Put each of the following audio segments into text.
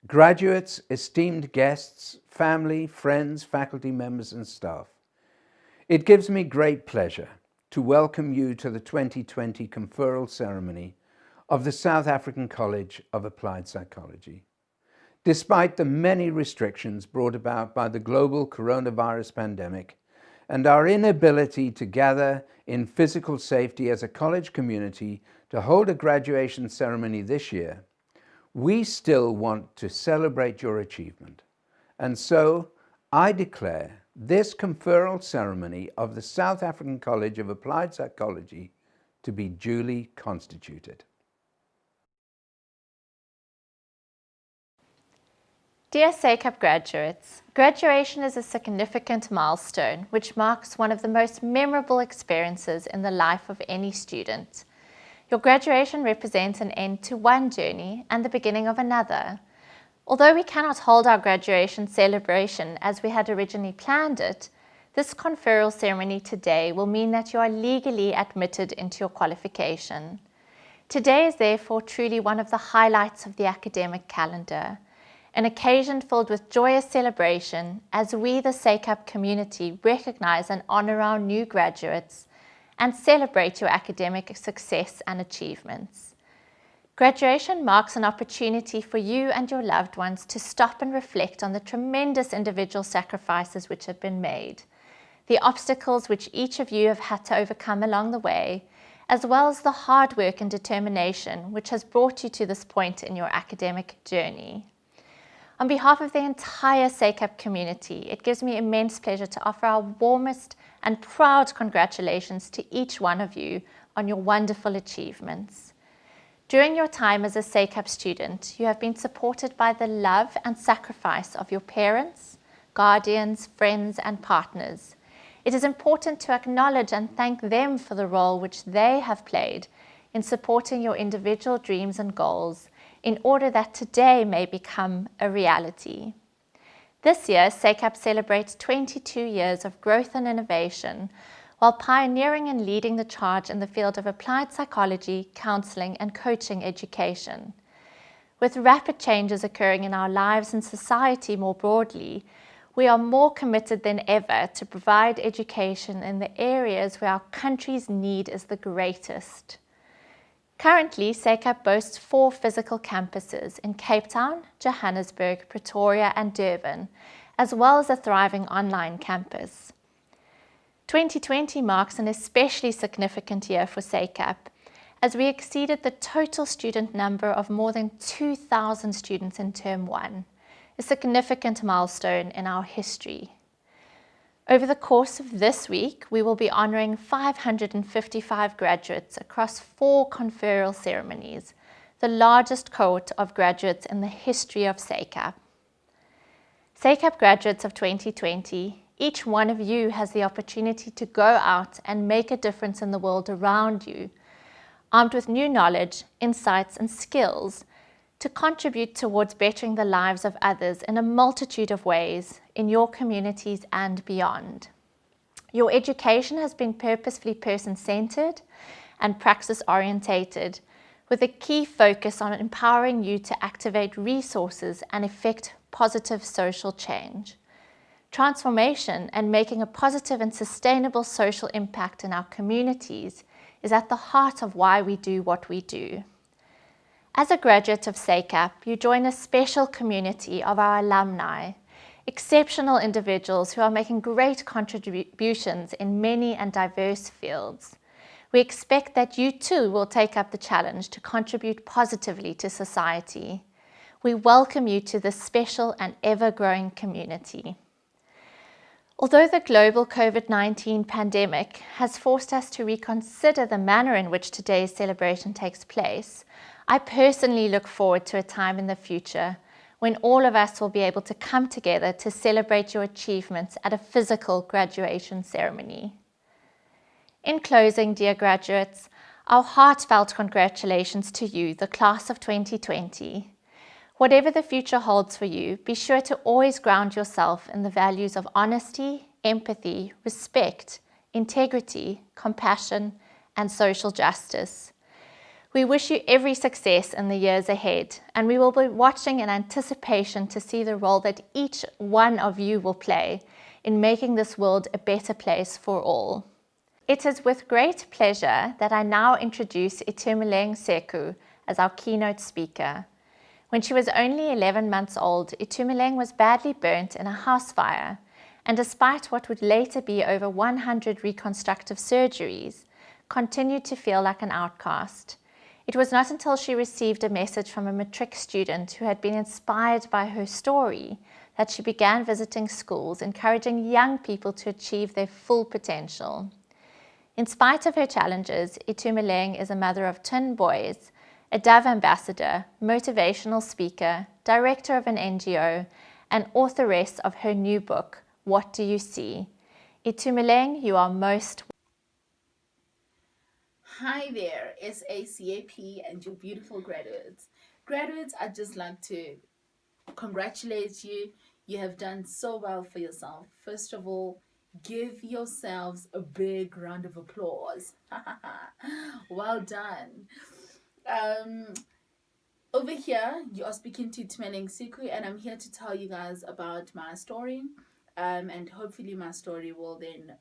Graduates, esteemed guests, family, friends, faculty members and staff, it gives me great pleasure to welcome you to the 2020 conferral ceremony of the South African College of Applied Psychology. Despite the many restrictions brought about by the global coronavirus pandemic and our inability to gather in physical safety as a college community to hold a graduation ceremony this year, we still want to celebrate your achievement. And so I declare this conferral ceremony of the South African College of Applied Psychology to be duly constituted. Dear SACAP graduates, graduation is a significant milestone which marks one of the most memorable experiences in the life of any student. Your graduation represents an end to one journey and the beginning of another. Although we cannot hold our graduation celebration as we had originally planned it, this conferral ceremony today will mean that you are legally admitted into your qualification. Today is therefore truly one of the highlights of the academic calendar, an occasion filled with joyous celebration as we, the SACAP community, recognize and honor our new graduates and celebrate your academic success and achievements. Graduation marks an opportunity for you and your loved ones to stop and reflect on the tremendous individual sacrifices which have been made, the obstacles which each of you have had to overcome along the way, as well as the hard work and determination which has brought you to this point in your academic journey. On behalf of the entire SACAP community, it gives me immense pleasure to offer our warmest and proud congratulations to each one of you on your wonderful achievements. During your time as a SACAP student, you have been supported by the love and sacrifice of your parents, guardians, friends, and partners. It is important to acknowledge and thank them for the role which they have played in supporting your individual dreams and goals in order that today may become a reality. This year, SACAP celebrates 22 years of growth and innovation while pioneering and leading the charge in the field of applied psychology, counseling, and coaching education. With rapid changes occurring in our lives and society more broadly, we are more committed than ever to provide education in the areas where our country's need is the greatest. Currently, SACAP boasts 4 physical campuses in Cape Town, Johannesburg, Pretoria, and Durban, as well as a thriving online campus. 2020 marks an especially significant year for SACAP, as we exceeded the total student number of more than 2,000 students in Term 1, a significant milestone in our history. Over the course of this week, we will be honoring 555 graduates across 4 conferral ceremonies, the largest cohort of graduates in the history of SACAP. SACAP graduates of 2020, each one of you has the opportunity to go out and make a difference in the world around you, armed with new knowledge, insights, and skills to contribute towards bettering the lives of others in a multitude of ways in your communities and beyond. Your education has been purposefully person-centered and praxis-orientated, with a key focus on empowering you to activate resources and effect positive social change. Transformation and making a positive and sustainable social impact in our communities is at the heart of why we do what we do. As a graduate of SACAP, you join a special community of our alumni, exceptional individuals who are making great contributions in many and diverse fields. We expect that you too will take up the challenge to contribute positively to society. We welcome you to this special and ever-growing community. Although the global COVID-19 pandemic has forced us to reconsider the manner in which today's celebration takes place, I personally look forward to a time in the future when all of us will be able to come together to celebrate your achievements at a physical graduation ceremony. In closing, dear graduates, our heartfelt congratulations to you, the class of 2020. Whatever the future holds for you, be sure to always ground yourself in the values of honesty, empathy, respect, integrity, compassion, and social justice. We wish you every success in the years ahead, and we will be watching in anticipation to see the role that each one of you will play in making this world a better place for all. It is with great pleasure that I now introduce Itumeleng Seku as our keynote speaker. When she was only 11 months old, Itumeleng was badly burnt in a house fire, and despite what would later be over 100 reconstructive surgeries, continued to feel like an outcast. It was not until she received a message from a matric student who had been inspired by her story that she began visiting schools, encouraging young people to achieve their full potential. In spite of her challenges, Itumeleng is a mother of twin boys, a Dove ambassador, motivational speaker, director of an NGO, and authoress of her new book, What Do You See? Itumeleng, you are most Hi there, SACAP and your beautiful graduates. Graduates, I'd just like to congratulate you. You have done so well for yourself. First of all, give yourselves a big round of applause. Well done. Over here, you are speaking to Itumeleng Seku, and I'm here to tell you guys about my story. And hopefully my story will then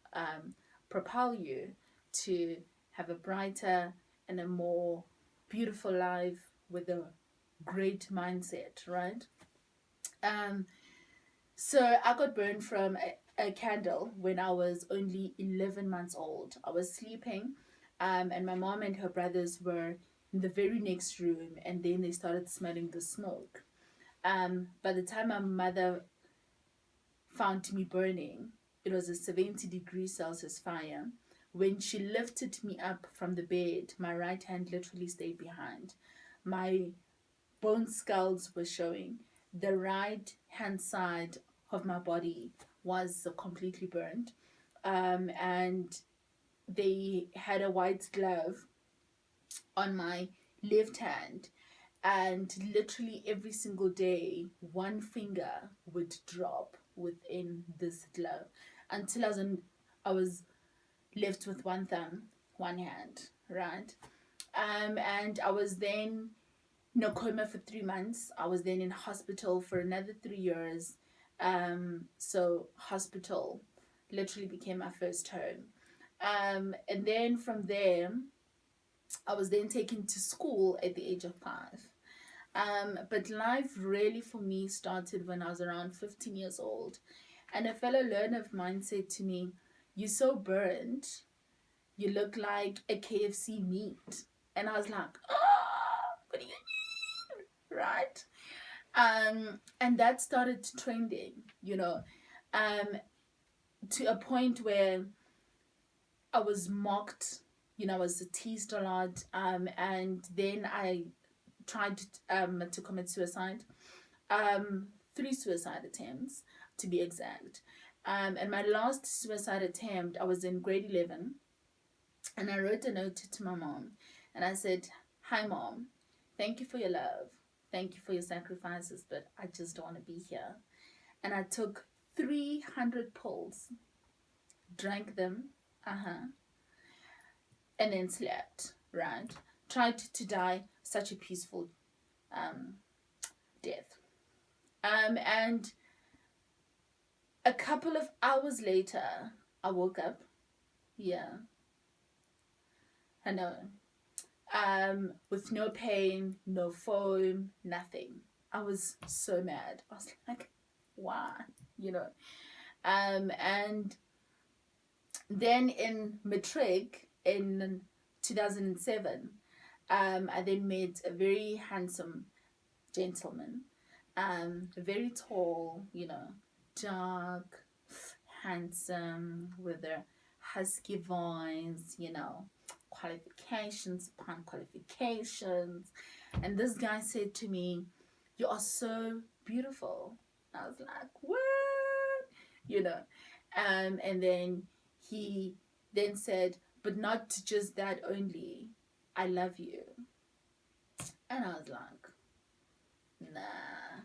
propel you to have a brighter and a more beautiful life with a great mindset, right? So I got burned from a candle when I was only 11 months old. I was sleeping, and my mom and her brothers were in the very next room, and then they started smelling the smoke. By the time my mother found me burning, it was a 70-degree Celsius fire. When she lifted me up from the bed, my right hand literally stayed behind. My bone skulls were showing. The right hand side of my body was completely burned. And they had a white glove on my left hand. And literally every single day, one finger would drop within this glove until I was left with one thumb, one hand, right? And I was then in a coma for 3 months. I was then in hospital for another 3 years. So hospital literally became my first home. And then from there, I was then taken to school at the age of 5. But life really for me started when I was around 15 years old. And a fellow learner of mine said to me, "You're so burnt, you look like a KFC meat." And I was like, "Oh, what do you mean?" Right? And that started trending, to a point where I was mocked, I was teased a lot. And then I tried to commit suicide. 3 suicide attempts, to be exact. And my last suicide attempt, I was in grade 11. And I wrote a note to my mom. And I said, "Hi, Mom. Thank you for your love. Thank you for your sacrifices, but I just don't want to be here." And I took 300 pills, drank them, and then slept, right? Tried to die such a peaceful death. And a couple of hours later, I woke up. Yeah. I know. With no pain, no foam, nothing. I was so mad. I was like, why? And then in matric, in 2007, I then met a very handsome gentleman, very tall, dark, handsome, with a husky voice, qualifications upon qualifications. And this guy said to me, "You are so beautiful." I was like, "What?" And then he then said, "But not just that only, I love you." And I was like, "Nah,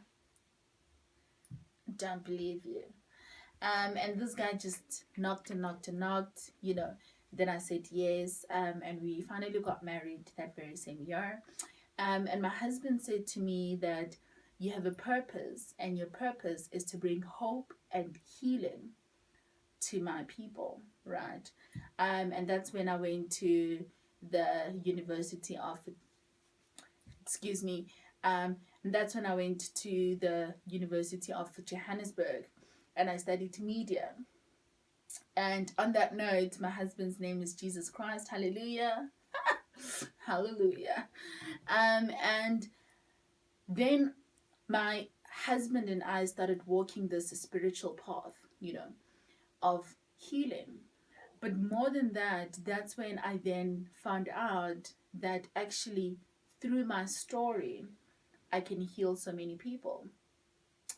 don't believe you." And this guy just knocked and knocked and knocked, Then I said yes, and we finally got married that very same year. And my husband said to me that you have a purpose, and your purpose is to bring hope and healing to my people, right? And that's when I went to the University of, excuse me, that's when I went to the University of Johannesburg, and I studied media. And on that note, my husband's name is Jesus Christ. Hallelujah. Hallelujah. And then my husband and I started walking this spiritual path, of healing. But more than that, that's when I then found out that actually through my story, I can heal so many people.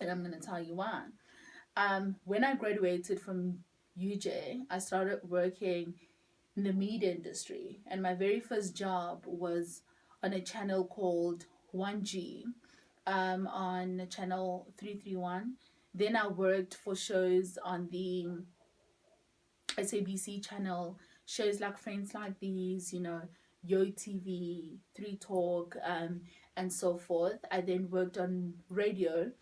And I'm going to tell you why. When I graduated from UJ, I started working in the media industry, and my very first job was on a channel called 1G, on channel 331. Then I worked for shows on the SABC channel, shows like Friends Like These, Yo TV, 3 Talk, and so forth. I then worked on radio,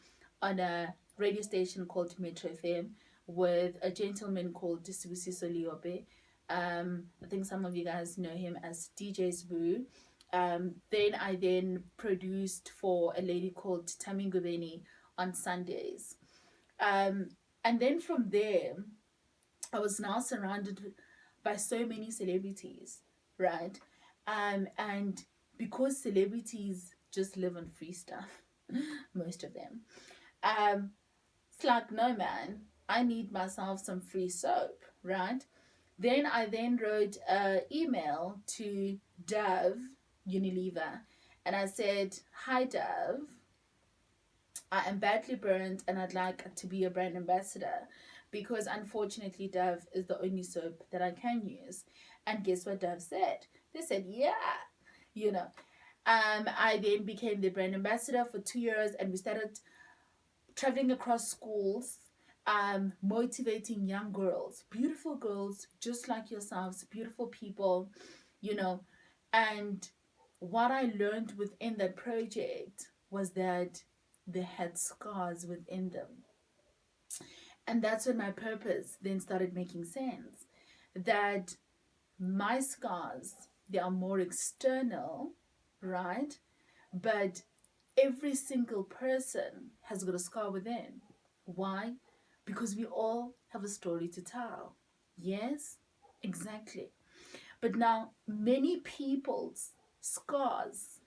on a radio station called Metro FM, with a gentleman called Sibusiso Liope. I think some of you guys know him as DJ's Boo. Then I produced for a lady called Tami Ngubeni on Sundays. And then from there, I was now surrounded by so many celebrities, right? And because celebrities just live on free stuff, most of them, it's like, no, man, I need myself some free soap, right? Then I wrote an email to Dove Unilever, and I said, "Hi Dove, I am badly burnt and I'd like to be a brand ambassador, because unfortunately Dove is the only soap that I can use." And guess what Dove said? They said, "Yeah." I then became the brand ambassador for 2 years, and we started traveling across schools, motivating young girls, beautiful girls just like yourselves, beautiful people, and what I learned within that project was that they had scars within them. And that's when my purpose then started making sense, that my scars, they are more external, right? But every single person has got a scar within. Why? Because we all have a story to tell. Yes, exactly. But now, many people's scars,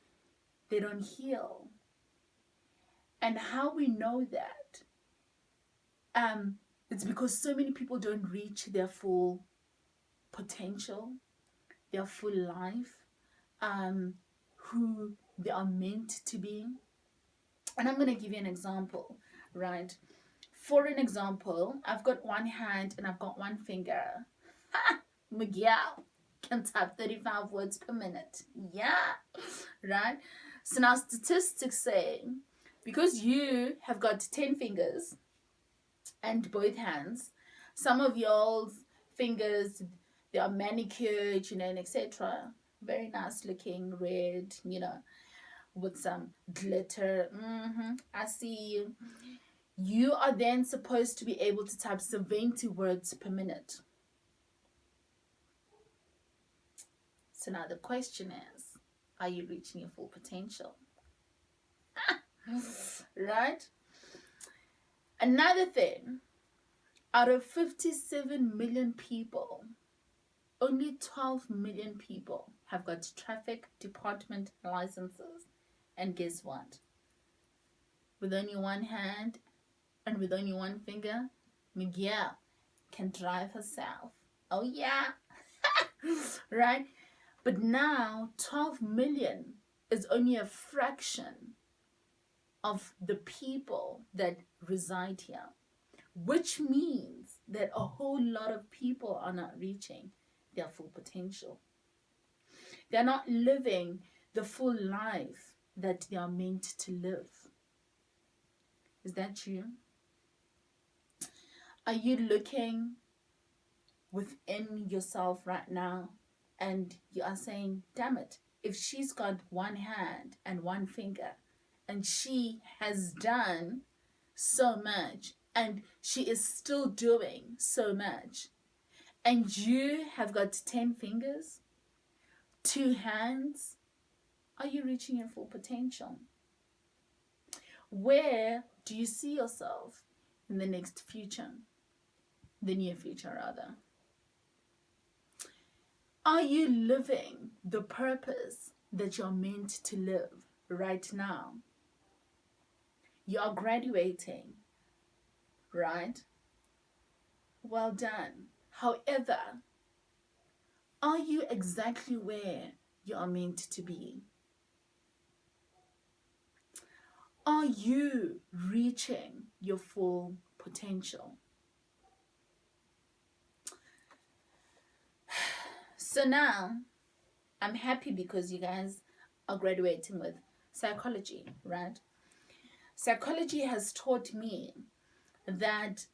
they don't heal. And how we know that? It's because so many people don't reach their full potential, their full life, who they are meant to be. And I'm going to give you an example, right? For an example, I've got one hand and I've got one finger. Ha! Miguel can type 35 words per minute. Yeah, right? So now statistics say, because you have got 10 fingers and both hands, some of y'all's fingers, they are manicured, and etc. Very nice looking, red, with some glitter. I see you. You are then supposed to be able to type 70 words per minute. So now the question is, are you reaching your full potential? Right? Another thing, out of 57 million people, only 12 million people have got traffic department licenses. And guess what? With only one hand and with only one finger, Miguel can drive herself. Oh yeah. Right? But now 12 million is only a fraction of the people that reside here, which means that a whole lot of people are not reaching their full potential. They're not living the full life that they are meant to live. Is that true? Are you looking within yourself right now and you are saying, damn it, if she's got one hand and one finger and she has done so much and she is still doing so much, and you have got 10 fingers, 2 hands, are you reaching your full potential? Where do you see yourself in the next future? The near future, rather. Are you living the purpose that you're meant to live right now? You are graduating, right? Well done. However, are you exactly where you are meant to be? Are you reaching your full potential? So now, I'm happy because you guys are graduating with psychology, right? Psychology has taught me that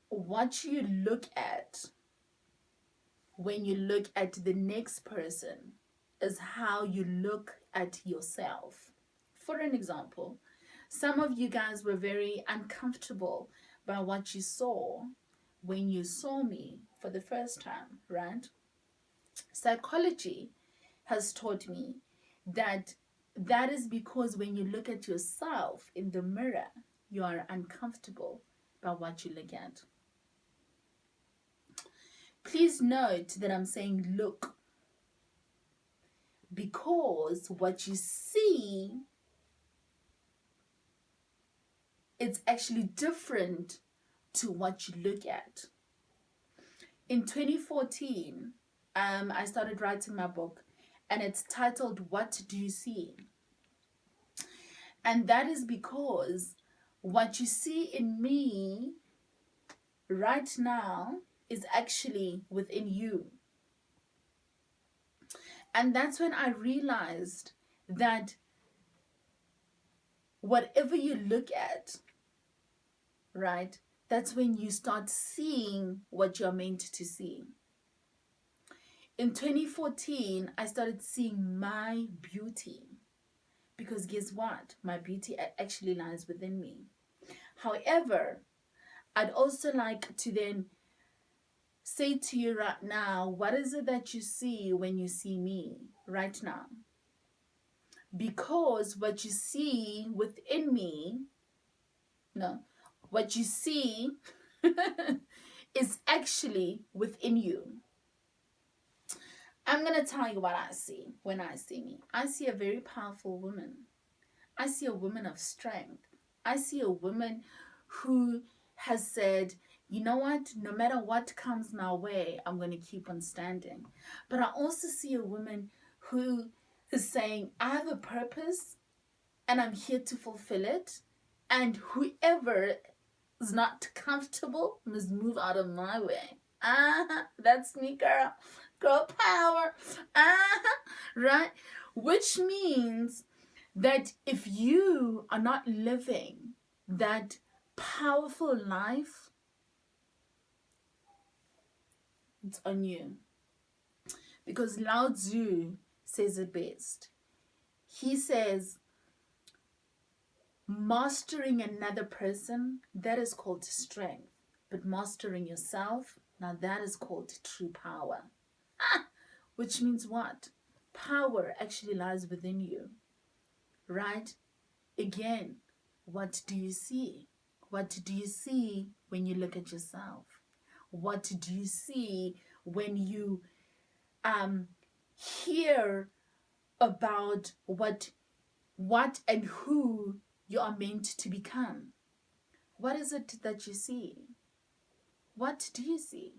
what you look at when you look at the next person is how you look at yourself. For an example, some of you guys were very uncomfortable by what you saw when you saw me for the first time, right? Psychology has taught me that is because when you look at yourself in the mirror, you are uncomfortable by what you look at. Please note that I'm saying look, because what you see, it's actually different to what you look at. In 2014, I started writing my book, and it's titled, What Do You See? And that is because what you see in me right now is actually within you. And that's when I realized that whatever you look at, right, that's when you start seeing what you're meant to see. In 2014, I started seeing my beauty, because guess what? My beauty actually lies within me. However, I'd also like to then say to you right now, what is it that you see when you see me right now? Because what you see within me, what you see is actually within you. I'm going to tell you what I see when I see me. I see a very powerful woman. I see a woman of strength. I see a woman who has said, you know what, no matter what comes my way, I'm going to keep on standing. But I also see a woman who is saying, I have a purpose and I'm here to fulfill it. And whoever is not comfortable must move out of my way. That's me, girl. Girl power. Right? Which means that if you are not living that powerful life, it's on you. Because Lao Tzu says it best. He says, mastering another person, that is called strength. But mastering yourself, now that is called true power. Which means what? Power actually lies within you. Right? Again, what do you see? What do you see when you look at yourself? What do you see when you hear about what and who you are meant to become. What is it that you see? What do you see?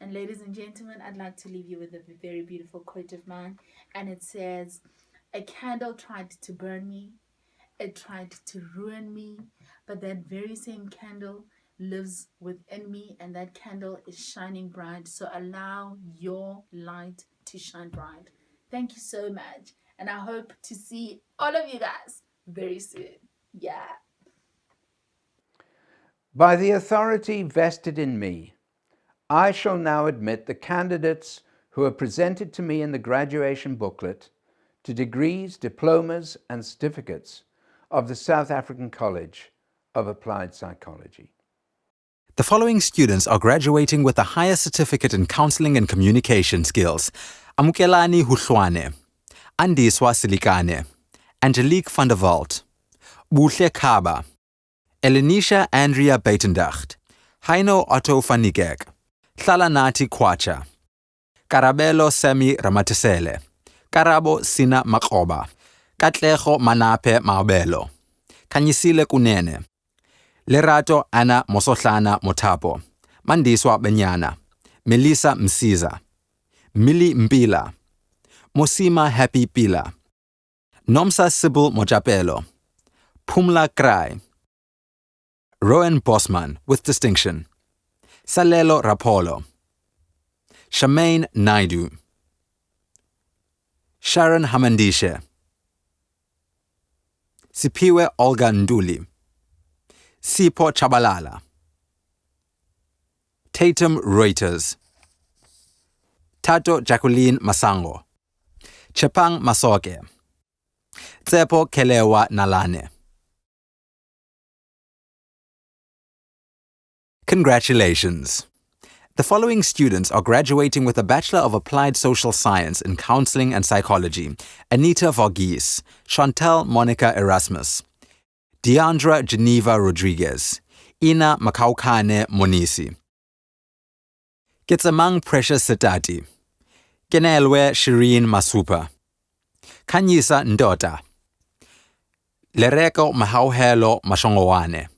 And ladies and gentlemen, I'd like to leave you with a very beautiful quote of mine. And it says, "A candle tried to burn me. It tried to ruin me. But that very same candle lives within me. And that candle is shining bright. So allow your light to shine bright." Thank you so much. And I hope to see all of you guys very soon. Yeah. By the authority vested in me, I shall now admit the candidates who are presented to me in the graduation booklet to degrees, diplomas, and certificates of the South African College of Applied Psychology. The following students are graduating with a higher certificate in counseling and communication skills. Amukelani Huhlwane, Andiswa Silikane, Angelique van der Walt, Buhle Kaba, Elenisha Andrea Beitendacht, Heino Otto van Niekerk, Tlalanati Kwacha, Karabelo Semi Ramatisele, Karabo Sina Makoba, Katlego Manape Maubelo, Kanyisile Kunene, Lerato Ana Mosohlana Motapo, Mandiswa Benyana, Melissa Msiza, Mili Mpila, Mosima Happy Pila, Nomsa Sibyl Mojapelo, Pumla Krai, Rowan Bosman with distinction, Salelo Rapolo, Shamaine Naidu, Sharon Hamandishe, Sipiwe Olga Nduli, Sipho Chabalala, Tatum Reuters, Tato Jacqueline Masango, Chepang Masoke, Tsepo Kelewa Nalane. Congratulations! The following students are graduating with a Bachelor of Applied Social Science in Counseling and Psychology: Anita Vorgis, Chantal Monica Erasmus, Deandra Geneva Rodriguez, Ina Makaukane Monisi, Kitsamang Precious Sitati, Kenelwe Shireen Masupa, Kanyisa Ndota, Lereko Mahauhelo Mashongowane,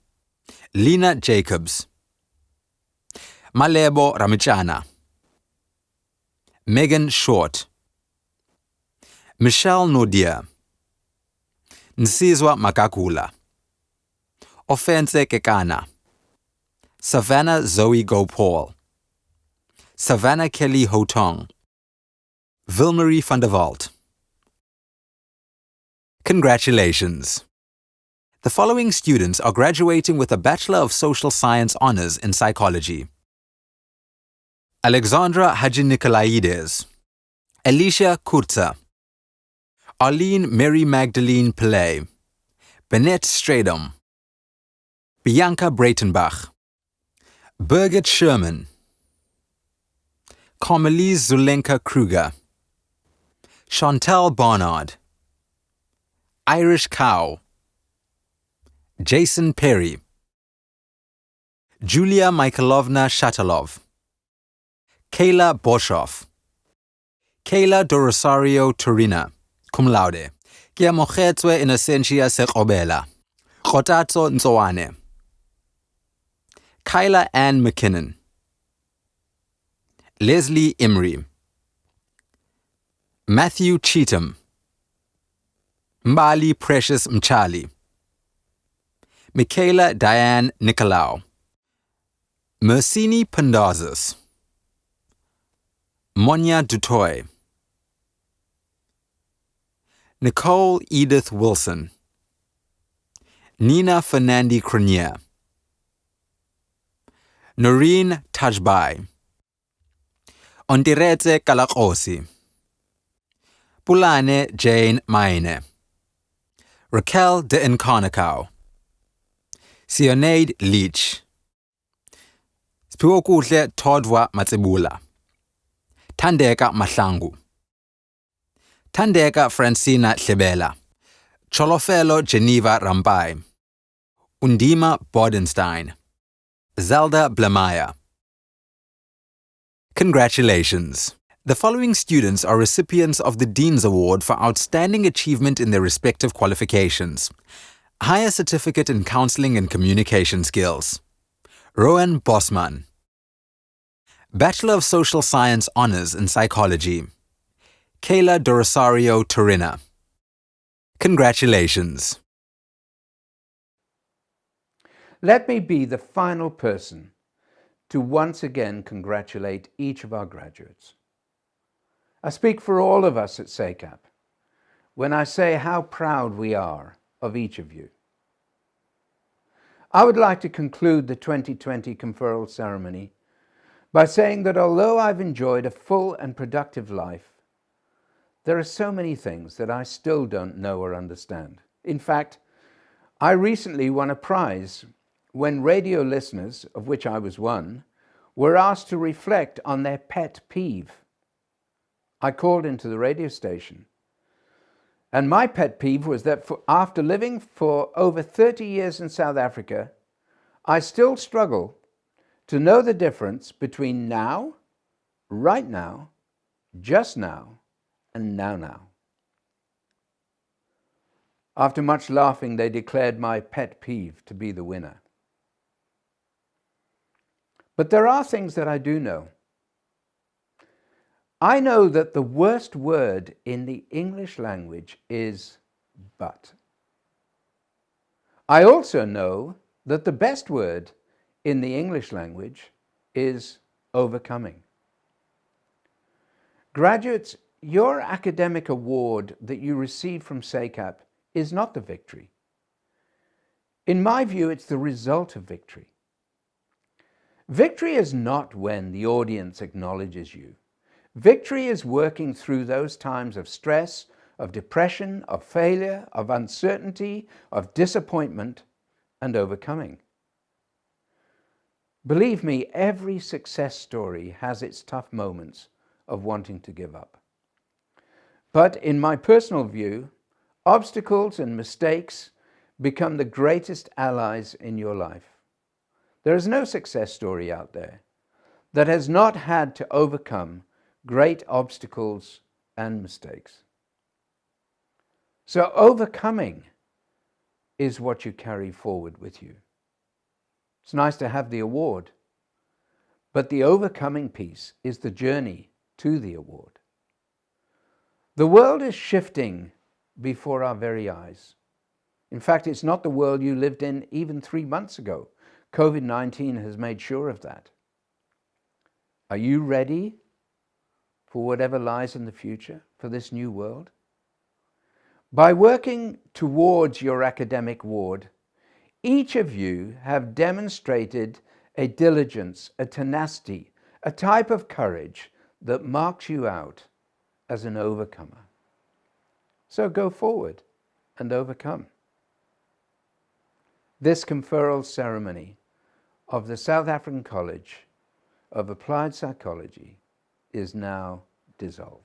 Lina Jacobs, Malebo Ramichana, Megan Short, Michelle Nodia, Nsizwa Makakula, Offense Kekana, Savannah Zoe Gopal, Savannah Kelly Hotong, Vilmarie van der Walt. Congratulations! The following students are graduating with a Bachelor of Social Science Honours in Psychology: Alexandra Haji Nicolaides, Alicia Kurza, Arlene Mary Magdalene Pillay, Bennett Stradom, Bianca Breitenbach, Birgit Sherman, Carmelise Zulenka Kruger, Chantal Barnard, Irish Cow, Jason Perry, Julia Mikhailovna Shatalov, Kayla Boshoff, Kayla Dorosario Turina, cum laude, Kiamogetswe Innocentia Sekobela, Kotatso Nzowane, Kyla Ann McKinnon, Leslie Imrie, Matthew Cheatham, Mbali Precious Mchali, Michaela Diane Nicolau, Mercini Pandazis, Monya Dutoy, Nicole Edith Wilson, Nina Fernandi Cronier, Noreen Tajbai, Ondirete Kalakosi, Pulane Jane Maine, Raquel de Incarnacao, Sionade Leach, Spiwokuhle Todwa Matsebula, Tandeka Mahlangu, Tandeka Francina Hlebela, Cholofelo Geneva Rampai, Undima Bodenstein, Zelda Blamaya. Congratulations! The following students are recipients of the Dean's Award for Outstanding Achievement in their respective qualifications. Higher Certificate in Counseling and Communication Skills. Rowan Bosman. Bachelor of Social Science Honours in Psychology. Kayla Dorosario Torina. Congratulations! Let me be the final person to once again congratulate each of our graduates. I speak for all of us at SACAP when I say how proud we are of each of you. I would like to conclude the 2020 conferral ceremony by saying that although I've enjoyed a full and productive life, there are so many things that I still don't know or understand. In fact, I recently won a prize when radio listeners, of which I was one, were asked to reflect on their pet peeve. I called into the radio station, and my pet peeve was that after living for over 30 years in South Africa, I still struggle to know the difference between now, right now, just now, and now. After much laughing, they declared my pet peeve to be the winner. But there are things that I do know. I know that the worst word in the English language is but. I also know that the best word in the English language is overcoming. Graduates, your academic award that you receive from SACAP is not the victory. In my view, it's the result of victory. Victory is not when the audience acknowledges you. Victory is working through those times of stress, of depression, of failure, of uncertainty, of disappointment, and overcoming. Believe me, every success story has its tough moments of wanting to give up. But in my personal view, obstacles and mistakes become the greatest allies in your life. There is no success story out there that has not had to overcome great obstacles and mistakes. So overcoming is what you carry forward with you. It's nice to have the award, but the overcoming piece is the journey to the award. The world is shifting before our very eyes. In fact, it's not the world you lived in even 3 months ago. COVID-19 has made sure of that. Are you ready for whatever lies in the future for this new world? By working towards your academic award, each of you have demonstrated a diligence, a tenacity, a type of courage that marks you out as an overcomer. So go forward and overcome. This conferral ceremony of the South African College of Applied Psychology is now dissolved.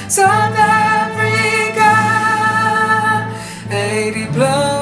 South Africa, 80 plus.